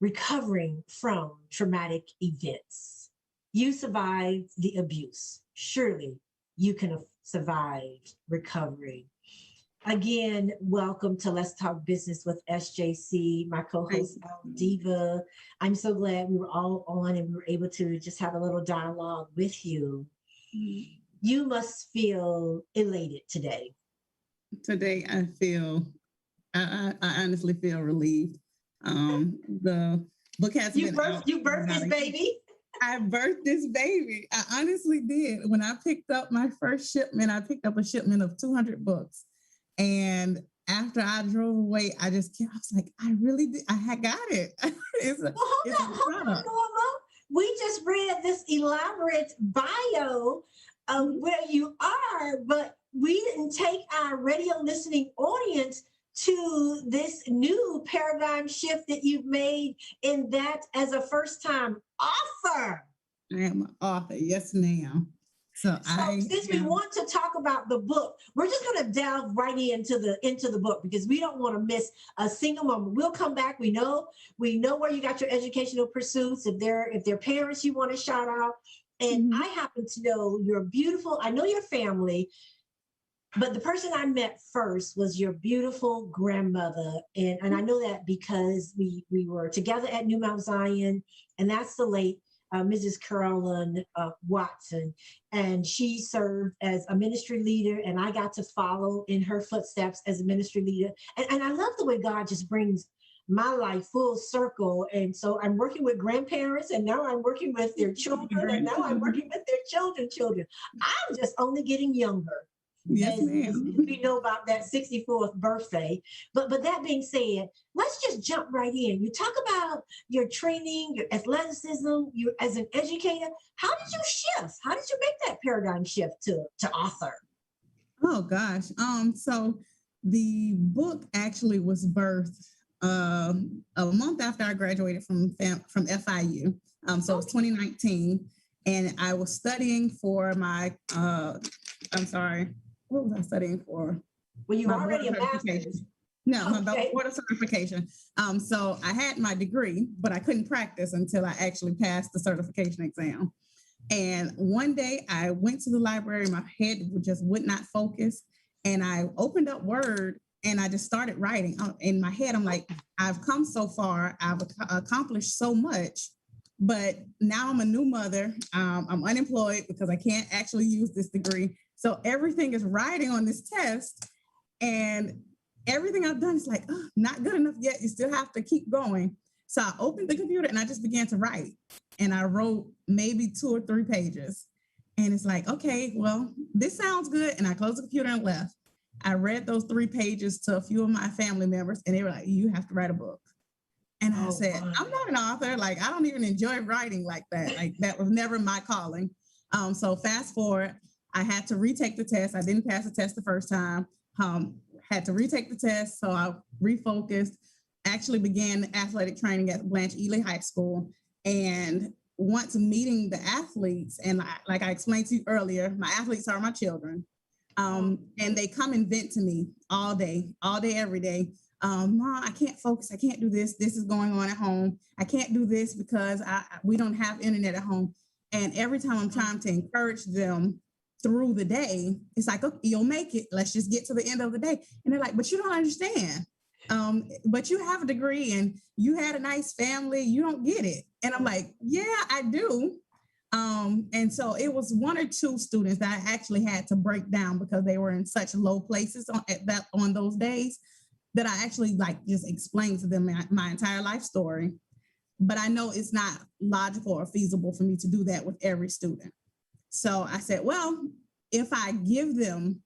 A: recovering from traumatic events. You survived the abuse. Surely you can have survived recovery. Again, welcome to Let's Talk Business with SJC, my co-host Diva. I'm so glad we were all on and we were able to just have a little dialogue with you. You must feel elated today.
D: Today, I honestly feel relieved. The book has been out.
A: You birthed this baby?
D: I birthed this baby. I honestly did. When I picked up my first shipment, I picked up a shipment of 200 books. And after I drove away, I was like, I really did. I had got it.
A: Hold on, Norma. We just read this elaborate bio of where you are, but we didn't take our radio listening audience to this new paradigm shift that you've made in that as a first-time author.
D: I am an author, yes, ma'am. So
A: since we want to talk about the book, we're just going to delve right into the book because we don't want to miss a single moment. We'll come back. We know where you got your educational pursuits. If they're parents you want to shout out, and I happen to know you're beautiful. I know your family. But the person I met first was your beautiful grandmother. And I know that because we were together at New Mount Zion, and that's the late Mrs. Carolyn Watson. And she served as a ministry leader, and I got to follow in her footsteps as a ministry leader. And I love the way God just brings my life full circle. And so I'm working with grandparents, and now I'm working with their children, and now I'm working with their children. I'm just only getting younger.
D: Yes, ma'am.
A: We know about that 64th birthday. But that being said, let's just jump right in. You talk about your training, your athleticism, you as an educator. How did you shift? How did you make that paradigm shift to author?
D: Oh gosh. So the book actually was birthed a month after I graduated from FIU. So it was 2019, and I was studying for my what was I studying for?
A: Well, you already a master's.
D: No, my board of certification. So I had my degree, but I couldn't practice until I actually passed the certification exam. And one day I went to the library, my head just would not focus. And I opened up Word and I just started writing. In my head, I'm like, I've come so far, I've accomplished so much, but now I'm a new mother. I'm unemployed because I can't actually use this degree. So everything is writing on this test, and everything I've done is like, oh, not good enough yet. You still have to keep going. So I opened the computer and I just began to write, and I wrote maybe 2 or 3 pages. And it's like, okay, well, this sounds good. And I closed the computer and left. I read those 3 pages to a few of my family members, and they were like, you have to write a book. And And I said, I'm not an author. Like, I don't even enjoy writing like that. Like, that was never my calling. So fast forward, I had to retake the test. I didn't pass the test the first time. Had to retake the test. So I refocused, actually began athletic training at Blanche Ely High School. And once meeting the athletes, and like I explained to you earlier, my athletes are my children. And they come and vent to me all day, every day. Mom, I can't focus. I can't do this. This is going on at home. I can't do this because we don't have internet at home. And every time I'm trying to encourage them through the day, it's like, okay, you'll make it. Let's just get to the end of the day. And they're like, but you don't understand. But you have a degree and you had a nice family. You don't get it. And I'm like, yeah, I do. And so it was one or two students that I actually had to break down because they were in such low places on those days that I actually like just explained to them my entire life story. But I know it's not logical or feasible for me to do that with every student. So I said, well, if I give them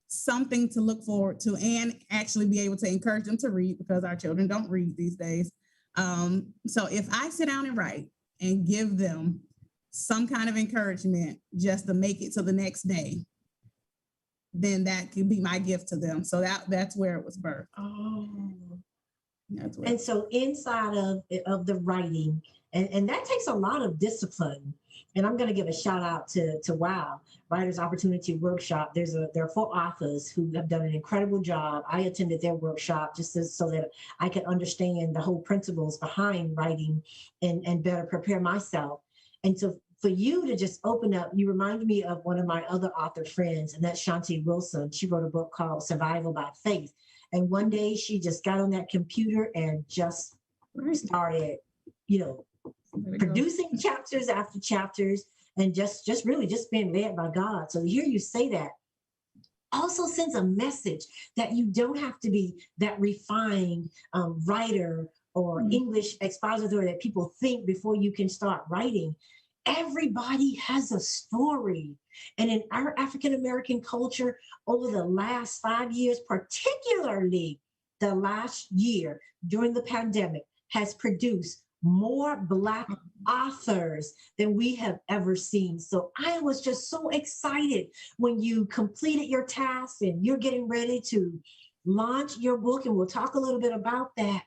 D: something to look forward to and actually be able to encourage them to read, because our children don't read these days. So if I sit down and write and give them some kind of encouragement just to make it to the next day, then that could be my gift to them. So that's where it was birthed.
A: And so inside of the writing, and that takes a lot of discipline. And I'm going to give a shout out to WOW, Writers Opportunity Workshop. There are 4 authors who have done an incredible job. I attended their workshop just so that I could understand the whole principles behind writing and better prepare myself. And so for you to just open up, you reminded me of one of my other author friends, and that's Shanti Wilson. She wrote a book called Survival by Faith. And one day she just got on that computer and just started, producing chapters after chapters and just really just being led by God. So to hear you say that also sends a message that you don't have to be that refined writer or English expositor that people think before you can start writing. Everybody has a story. And in our African-American culture, over the last 5 years, particularly the last year during the pandemic, has produced more Black authors than we have ever seen. So I was just so excited when you completed your task and you're getting ready to launch your book, and we'll talk a little bit about that.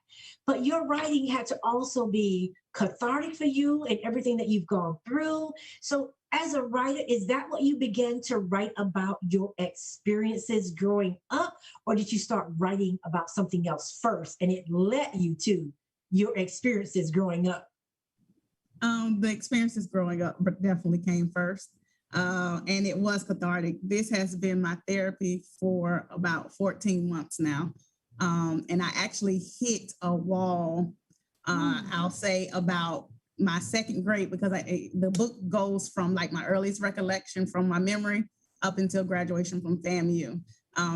A: But your writing had to also be cathartic for you and everything that you've gone through. So as a writer, is that what you began to write about, your experiences growing up? Or did you start writing about something else first and it led you to your experiences growing up?
D: The experiences growing up definitely came first. And it was cathartic. This has been my therapy for about 14 months now. And I actually hit a wall, I'll say about my second grade, because the book goes from like my earliest recollection from my memory up until graduation from FAMU.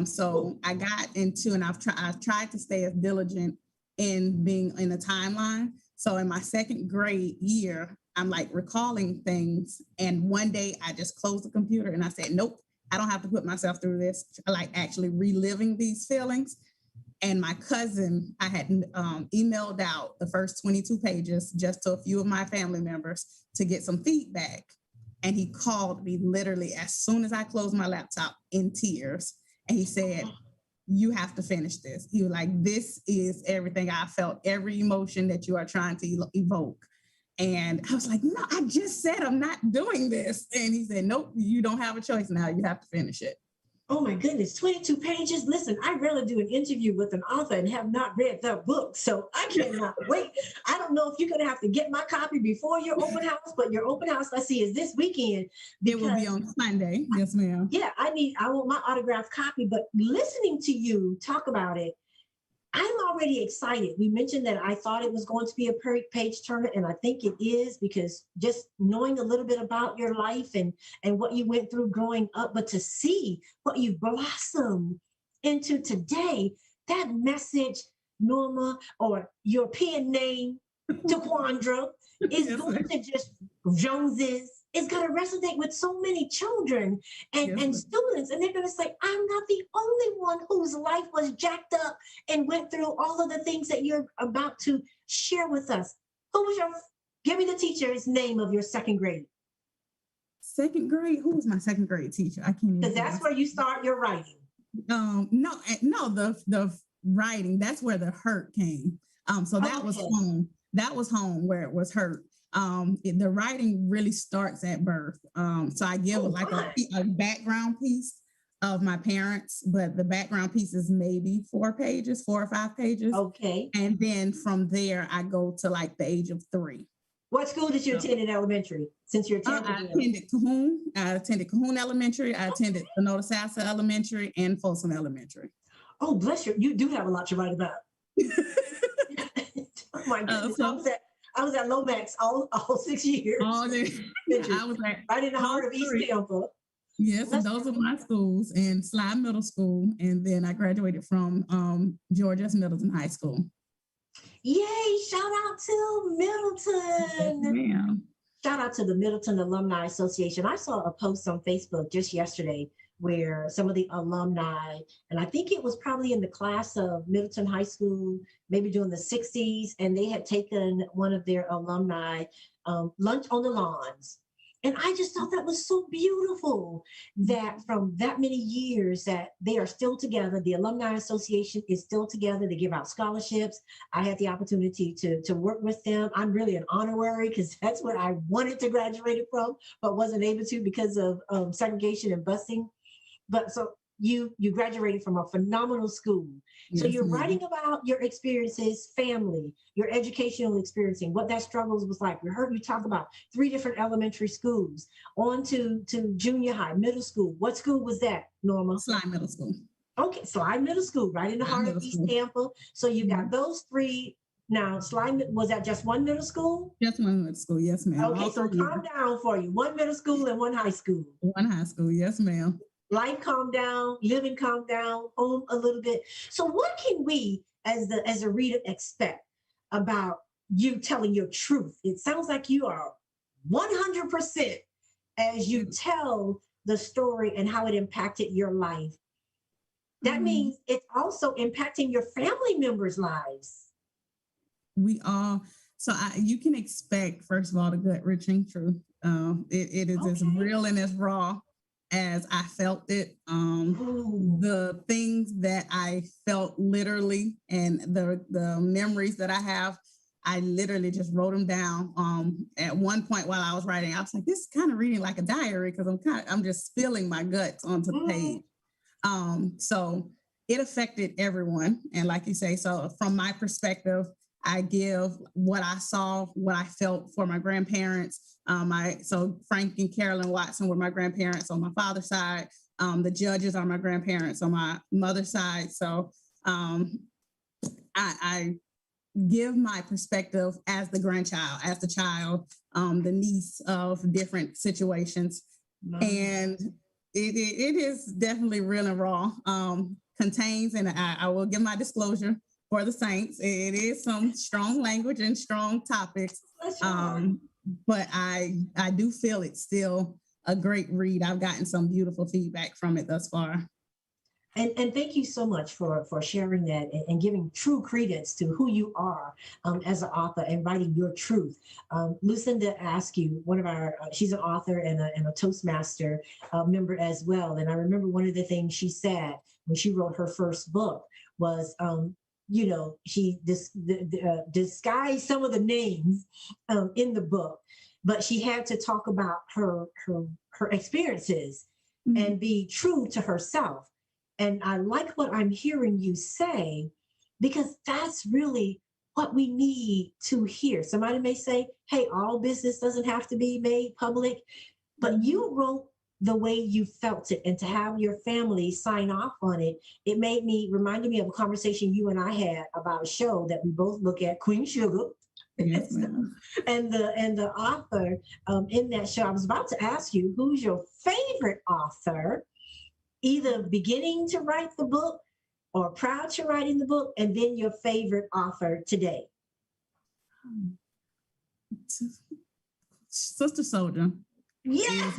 D: So I got into, and I've tried to stay as diligent in being in a timeline. So in my second grade year, I'm like recalling things. And one day I just closed the computer and I said, nope, I don't have to put myself through this. Like actually reliving these feelings. And my cousin, I had emailed out the first 22 pages just to a few of my family members to get some feedback. And he called me literally as soon as I closed my laptop in tears. And he said, you have to finish this. He was like, this is everything I felt, every emotion that you are trying to evoke. And I was like, no, I just said I'm not doing this. And he said, nope, you don't have a choice now. You have to finish it.
A: Oh my goodness, 22 pages. Listen, I rarely do an interview with an author and have not read their book. So I cannot wait. I don't know if you're going to have to get my copy before your open house, but your open house, let's see, is this weekend.
D: It will be on Sunday. Yes, ma'am.
A: Yeah, I want my autographed copy, but listening to you talk about it, I'm already excited. We mentioned that I thought it was going to be a page turner, and I think it is, because just knowing a little bit about your life and what you went through growing up, but to see what you've blossomed into today, that message, Norma, or your pen name, Taquandra, is going to just Joneses. It's going to resonate with so many children and students. And they're going to say, I'm not the only one whose life was jacked up and went through all of the things that you're about to share with us, give me the teacher's name of your second grade.
D: Second grade, who was my second grade teacher? I can't even.
A: Because that's where you start your writing.
D: No, the writing, that's where the hurt came. So that was home. That was home where it was hurt. The writing really starts at birth. So I give a background piece of my parents, but the background piece is maybe 4 or 5 pages.
A: Okay.
D: And then from there, I go to like the age of 3.
A: What school did you attend in elementary? Since you're
D: I attended Cahoon. I attended Cahoon Elementary. I attended Sonota Sassa Elementary and Folsom Elementary.
A: Oh, bless you. You do have a lot to write about. Oh my goodness. I was at Lomax all 6 years.
D: I was
A: right in the heart of East Campbell.
D: Yes, and those are my schools, and Slide Middle School, and then I graduated from George S. Middleton High School.
A: Yay! Shout out to Middleton.
D: Yeah.
A: Shout out to the Middleton Alumni Association. I saw a post on Facebook just yesterday where some of the alumni, and I think it was probably in the class of Middleton High School, maybe during the 60s, and they had taken one of their alumni lunch on the lawns. And I just thought that was so beautiful that from that many years that they are still together. The Alumni Association is still together. They give out scholarships. I had the opportunity to work with them. I'm really an honorary because that's what I wanted to graduate from, but wasn't able to because of segregation and busing. But so you graduated from a phenomenal school. So you're writing about your experiences, family, your educational experiencing, what that struggles was like. We heard you talk about 3 different elementary schools, on to junior high, middle school. What school was that, Norma?
D: Slide Middle School.
A: Okay, Slide Middle School, right in the heart of East Campbell. So you got those 3. Now, Slide, was that just one middle school?
D: Just one middle school, yes, ma'am.
A: Okay, so calm down for you. 1 middle school and 1 high school.
D: 1 high school, yes, ma'am.
A: Life calm down, living calm down, home a little bit. So what can we as a reader expect about you telling your truth? It sounds like you are 100% as you tell the story and how it impacted your life. That means it's also impacting your family members' lives.
D: We all, you can expect, first of all, the gut-wrenching truth. It is as real and as raw as I felt it. The things that I felt literally and the memories that I have, I literally just wrote them down. At one point while I was writing, I was like, this is kind of reading like a diary because I'm just spilling my guts onto the page. So it affected everyone. And like you say, so from my perspective, I give what I saw, what I felt for my grandparents. So Frank and Carolyn Watson were my grandparents on my father's side. The judges are my grandparents on my mother's side. So I give my perspective as the grandchild, as the child, the niece of different situations. And it is definitely real and raw. Contains, and I will give my disclosure for the Saints, it is some strong language and strong topics. But I do feel it's still a great read. I've gotten some beautiful feedback from it thus far.
A: And thank you so much for sharing that and giving true credence to who you are as an author and writing your truth. Lucinda Askew, one of our, she's an author and a Toastmaster member as well. And I remember one of the things she said when she wrote her first book was, she disguised some of the names in the book, but she had to talk about her experiences and be true to herself. And I like what I'm hearing you say, because that's really what we need to hear. Somebody may say, hey, all business doesn't have to be made public, but you wrote the way you felt it, and to have your family sign off on it, it reminded me of a conversation you and I had about a show that we both look at, Queen Sugar. Yes, and the author in that show, I was about to ask you, who's your favorite author, either beginning to write the book or prior to writing the book, and then your favorite author today?
D: Sister Soldier.
A: Yeah.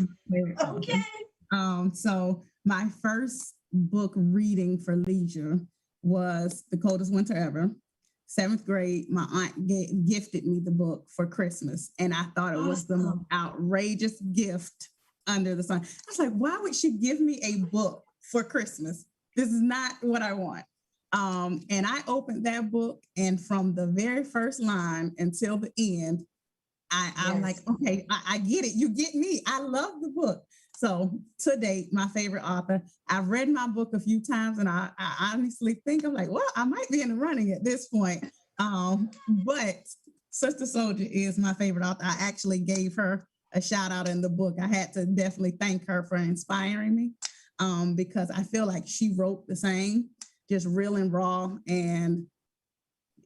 A: Okay.
D: So my first book reading for leisure was The Coldest Winter Ever. 7th grade, my aunt gifted me the book for Christmas. And I thought it was the most outrageous gift under the sun. I was like, why would she give me a book for Christmas? This is not what I want. And I opened that book, and from the very first line until the end, I'm like, okay, I get it. You get me. I love the book. So to date, my favorite author. I've read my book a few times, and I honestly think I'm like, well, I might be in the running at this point. But Sister Soldier is my favorite author. I actually gave her a shout out in the book. I had to definitely thank her for inspiring me, because I feel like she wrote the same, just real and raw, and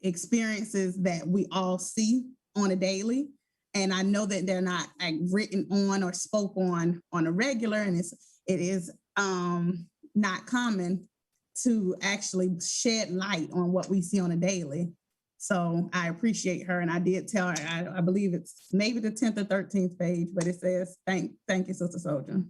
D: experiences that we all see on a daily. And I know that they're not like written on or spoke on a regular, and it is not common to actually shed light on what we see on a daily. So I appreciate her, and I did tell her, I believe it's maybe the 10th or 13th page, but it says, thank you, Sister Soldier.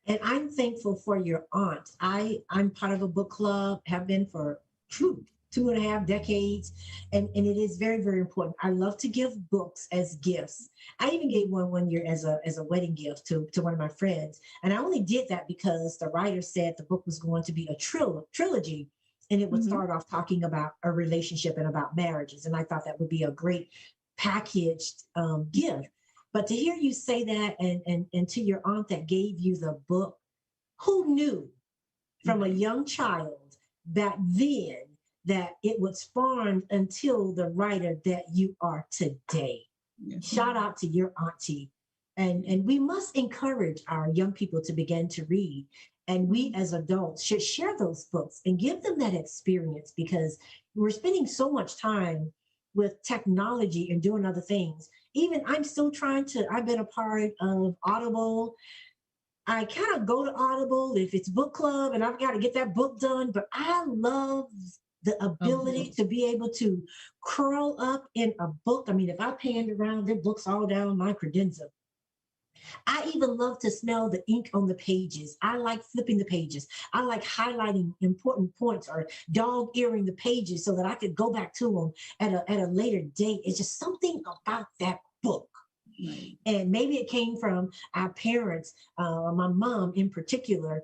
A: And I'm thankful for your aunt. I'm part of a book club, have been for 2.5 decades. And it is very, very important. I love to give books as gifts. I even gave one year as a wedding gift to one of my friends. And I only did that because the writer said the book was going to be a trilogy. And it would start off talking about a relationship and about marriages. And I thought that would be a great packaged gift. But to hear you say that, and to your aunt that gave you the book, who knew from a young child back then that it would spawn until the writer that you are today? Yes. Shout out to your auntie. And we must encourage our young people to begin to read. And we as adults should share those books and give them that experience, because we're spending so much time with technology and doing other things. Even I'm still I've been a part of Audible. I kind of go to Audible if it's book club and I've got to get that book done, but I love the ability to be able to curl up in a book. I mean, if I panned around, there are books all down my credenza. I even love to smell the ink on the pages. I like flipping the pages. I like highlighting important points or dog-earing the pages so that I could go back to them at a later date. It's just something about that book. Right. And maybe it came from our parents, my mom in particular,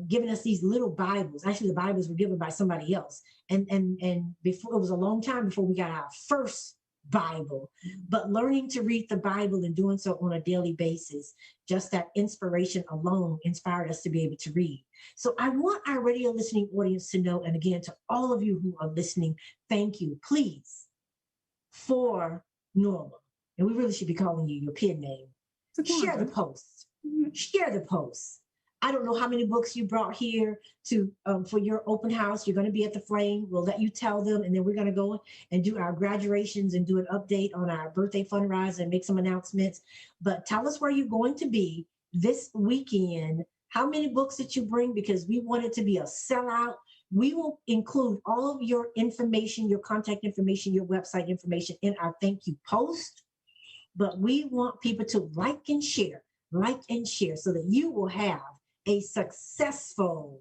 A: giving us these little Bibles. Actually, the Bibles were given by somebody else. And before, it was a long time before we got our first Bible, but learning to read the Bible and doing so on a daily basis, just that inspiration alone inspired us to be able to read. So I want our radio listening audience to know, and again, to all of you who are listening, thank you, please, for Norma. And we really should be calling you your pen name. Share the post. Share the post. I don't know how many books you brought here to for your open house. You're going to be at the Flame. We'll let you tell them, and then we're going to go and do our graduations and do an update on our birthday fundraiser and make some announcements. But tell us where you're going to be this weekend, how many books that you bring, because we want it to be a sellout. We will include all of your information, your contact information, your website information in our thank you post. But we want people to like and share so that you will have a successful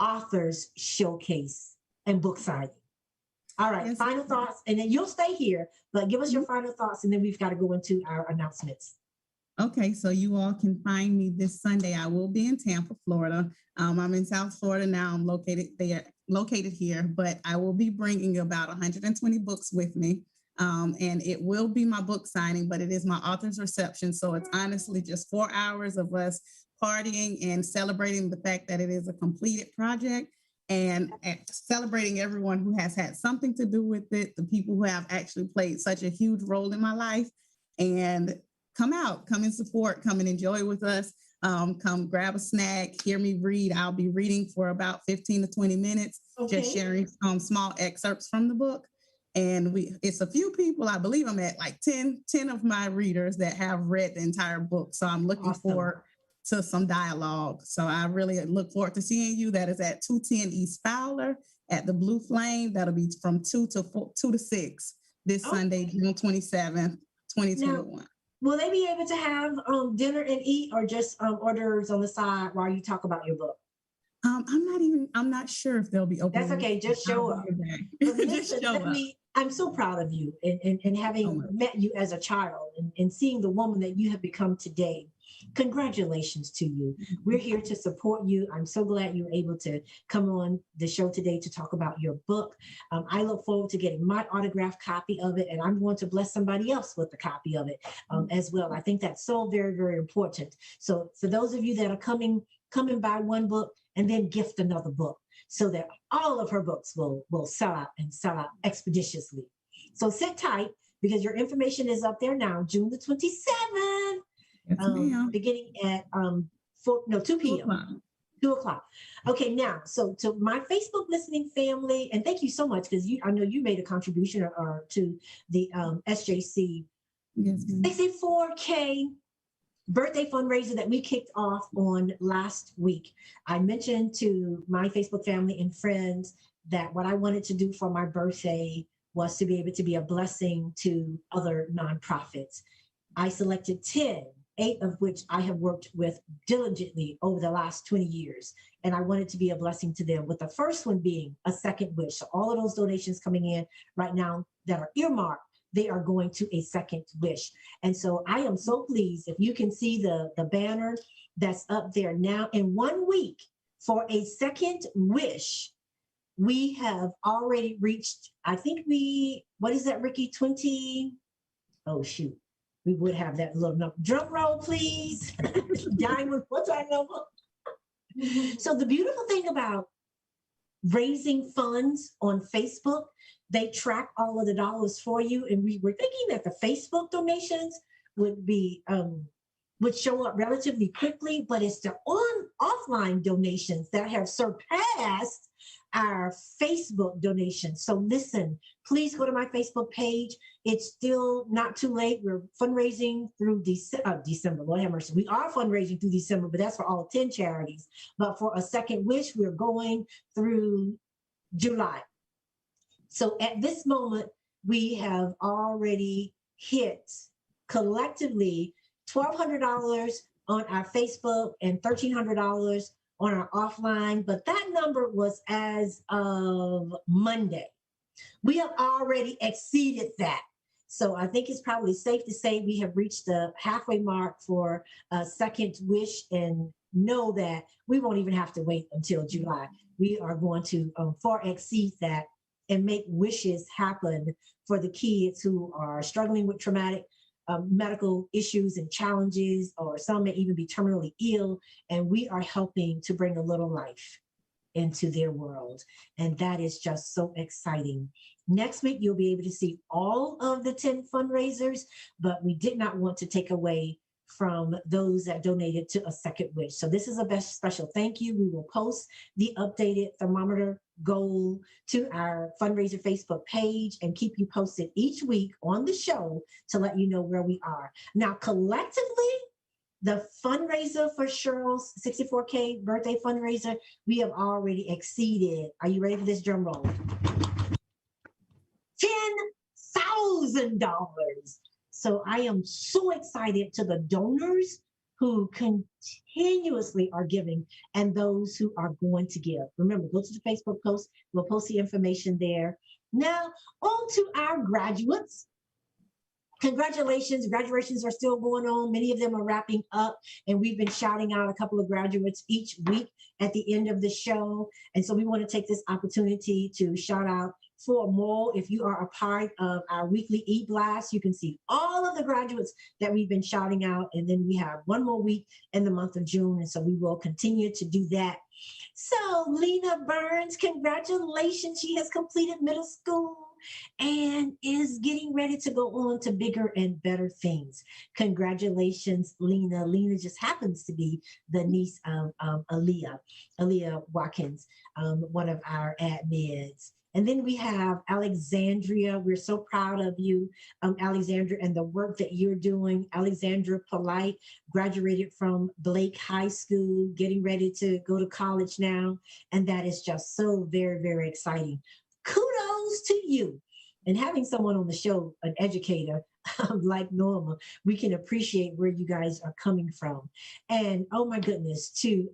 A: authors showcase and book signing. All right, yes, final thoughts, and then you'll stay here, but give us your final thoughts, and then we've got to go into our announcements.
D: Okay, so you all can find me this Sunday. I will be in Tampa, Florida. I'm in South Florida now. I'm located here, but I will be bringing about 120 books with me. And it will be my book signing, but it is my author's reception. So it's honestly just 4 hours of us partying and celebrating the fact that it is a completed project, and celebrating everyone who has had something to do with it, the people who have actually played such a huge role in my life. And come and support, come and enjoy with us. Come grab a snack, hear me read. I'll be reading for about 15 to 20 minutes, just sharing small excerpts from the book. And it's a few people, I believe I'm at like 10 of my readers that have read the entire book. So I'm looking forward to some dialogue. So I really look forward to seeing you. That is at 210 East Fowler at the Blue Flame. That'll be from 2 to 6 this Sunday, June 27th, 2021.
A: Now, will they be able to have dinner and eat, or just orders on the side while you talk about your book?
D: I'm not sure if they'll be open.
A: That's okay. Just show up.
D: Just show up.
A: I'm so proud of you and having met you as a child and seeing the woman that you have become today. Congratulations to you. We're here to support you. I'm so glad you were able to come on the show today to talk about your book. I look forward to getting my autographed copy of it, and I'm going to bless somebody else with a copy of it as well. I think that's so very, very important. So for those of you that are coming by one book and then gift another book, so that all of her books will sell out and sell out expeditiously. So sit tight, because your information is up there now, June the 27th.
D: Yes,
A: beginning at 2 p.m. 2 o'clock. Okay, now, so to my Facebook listening family, and thank you so much, because I know you made a contribution or to the SJC 64K birthday fundraiser that we kicked off on last week. I mentioned to my Facebook family and friends that what I wanted to do for my birthday was to be able to be a blessing to other nonprofits. I selected 10, 8 of which I have worked with diligently over the last 20 years. And I wanted to be a blessing to them, with the first one being a second wish. So all of those donations coming in right now that are earmarked, they are going to a second wish. And so I am so pleased. If you can see the banner that's up there now, in 1 week for a second wish, we have already reached, I think what is that, Ricky, 20? Oh, shoot. We would have that little number. Drum roll, please. Diamond, what's our number? So the beautiful thing about raising funds on Facebook, they track all of the dollars for you. And we were thinking that the Facebook donations would be would show up relatively quickly, but it's the offline donations that have surpassed our Facebook donations. So listen, please go to my Facebook page. It's still not too late. We're fundraising through December. Lord have mercy. We are fundraising through December, but that's for all 10 charities. But for a second wish, we're going through July. So at this moment, we have already hit collectively $1,200 on our Facebook and $1,300 on our offline, but that number was as of Monday. We have already exceeded that. So I think it's probably safe to say we have reached the halfway mark for a second wish, and know that we won't even have to wait until July. We are going to far exceed that and make wishes happen for the kids who are struggling with traumatic medical issues and challenges, or some may even be terminally ill, and we are helping to bring a little life into their world. And that is just so exciting. Next week, you'll be able to see all of the 10 fundraisers, but we did not want to take away from those that donated to a second wish. So this is a special thank you. We will post the updated thermometer goal to our fundraiser Facebook page and keep you posted each week on the show to let you know where we are. Now, collectively, the fundraiser for Cheryl's 64K birthday fundraiser, we have already exceeded, are you ready for this drum roll? $10,000. So I am so excited to the donors who continuously are giving and those who are going to give. Remember, go to the Facebook post. We'll post the information there. Now, on to our graduates. Congratulations. Graduations are still going on. Many of them are wrapping up, and we've been shouting out a couple of graduates each week at the end of the show. And so we want to take this opportunity to shout out 4 more. If you are a part of our weekly e-blast, you can see all of the graduates that we've been shouting out. And then we have 1 more week in the month of June. And so we will continue to do that. So Lena Burns, congratulations. She has completed middle school and is getting ready to go on to bigger and better things. Congratulations, Lena. Lena just happens to be the niece of Aaliyah Watkins, one of our admins. And then we have Alexandria. We're so proud of you, Alexandria, and the work that you're doing. Alexandra Polite graduated from Blake High School, getting ready to go to college now. And that is just so very, very exciting. Kudos to you. And having someone on the show, an educator like Norma, we can appreciate where you guys are coming from. And oh my goodness, to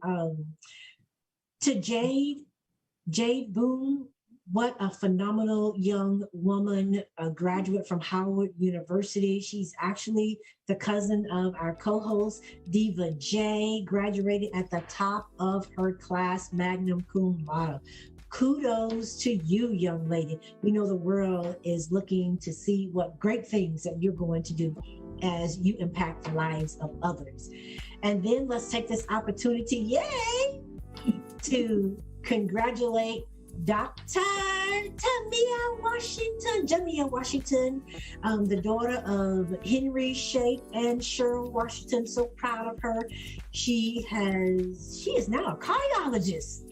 A: To Jade Boone, what a phenomenal young woman, a graduate from Howard University. She's actually the cousin of our co-host, Diva J, graduated at the top of her class, magna cum laude. Kudos to you, young lady. We know the world is looking to see what great things that you're going to do as you impact the lives of others. And then let's take this opportunity, yay, to congratulate Dr. Jamia Washington, the daughter of Henry Shake and Cheryl Washington. So proud of her. She is now a cardiologist.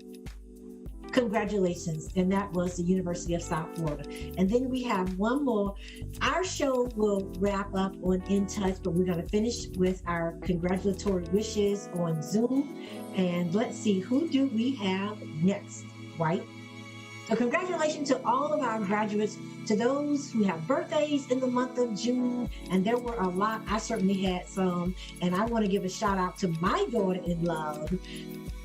A: Congratulations. And that was the University of South Florida. And then we have one more. Our show will wrap up on In Touch, but we're going to finish with our congratulatory wishes on Zoom. And let's see, who do we have next? White. So congratulations to all of our graduates, to those who have birthdays in the month of June, and there were a lot. I certainly had some, and I want to give a shout out to my daughter in love,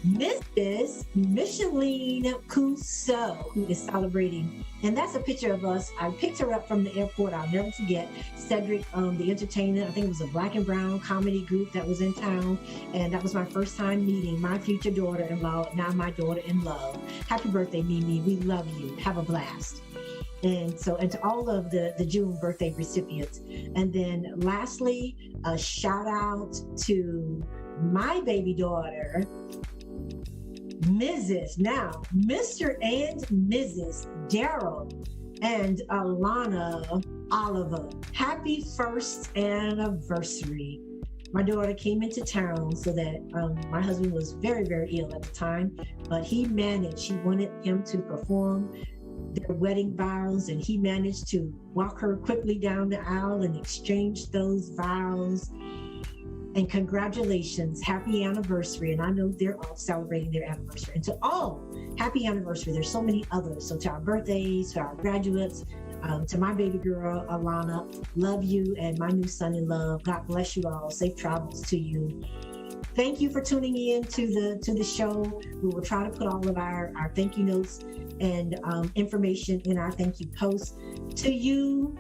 A: Mrs. Micheline Cousseau, who is celebrating. And that's a picture of us. I picked her up from the airport. I'll never forget. Cedric, the entertainer, I think it was a Black and Brown comedy group that was in town. And that was my first time meeting my future daughter-in-law, now my daughter-in-law. Happy birthday, Mimi. We love you. Have a blast. And to all of the June birthday recipients. And then lastly, a shout out to my baby daughter, Mr. and Mrs. Daryl and Alana Oliver. Happy first anniversary. My daughter came into town so that my husband was very, very ill at the time, but he wanted him to perform their wedding vows, and he managed to walk her quickly down the aisle and exchange those vows. And congratulations, happy anniversary. And I know they're all celebrating their anniversary. And to all, happy anniversary. There's so many others. So to our birthdays, to our graduates, to my baby girl, Alana, love you, and my new son in love. God bless you all. Safe travels to you. Thank you for tuning in to the show. We will try to put all of our thank you notes and information in our thank you post. To you,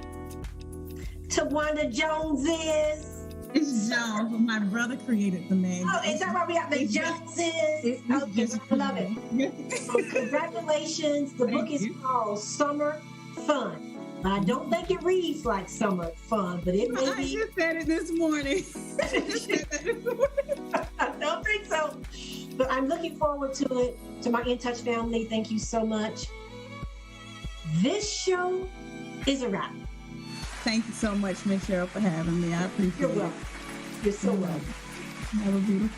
A: Tawanda Joneses.
D: It's Jones. My brother created the name.
A: Oh, is that why we got the Joneses? Okay, I love it. So congratulations. The book is called Summer Fun. I don't think it reads like summer fun, but it may be.
D: I just said it this morning.
A: I don't think so. But I'm looking forward to it. To my In Touch family, thank you so much. This show is a wrap.
D: Thank you so much, Miss Cheryl, for having me. I appreciate it.
A: You're welcome. You're so welcome.
D: Have a beautiful day.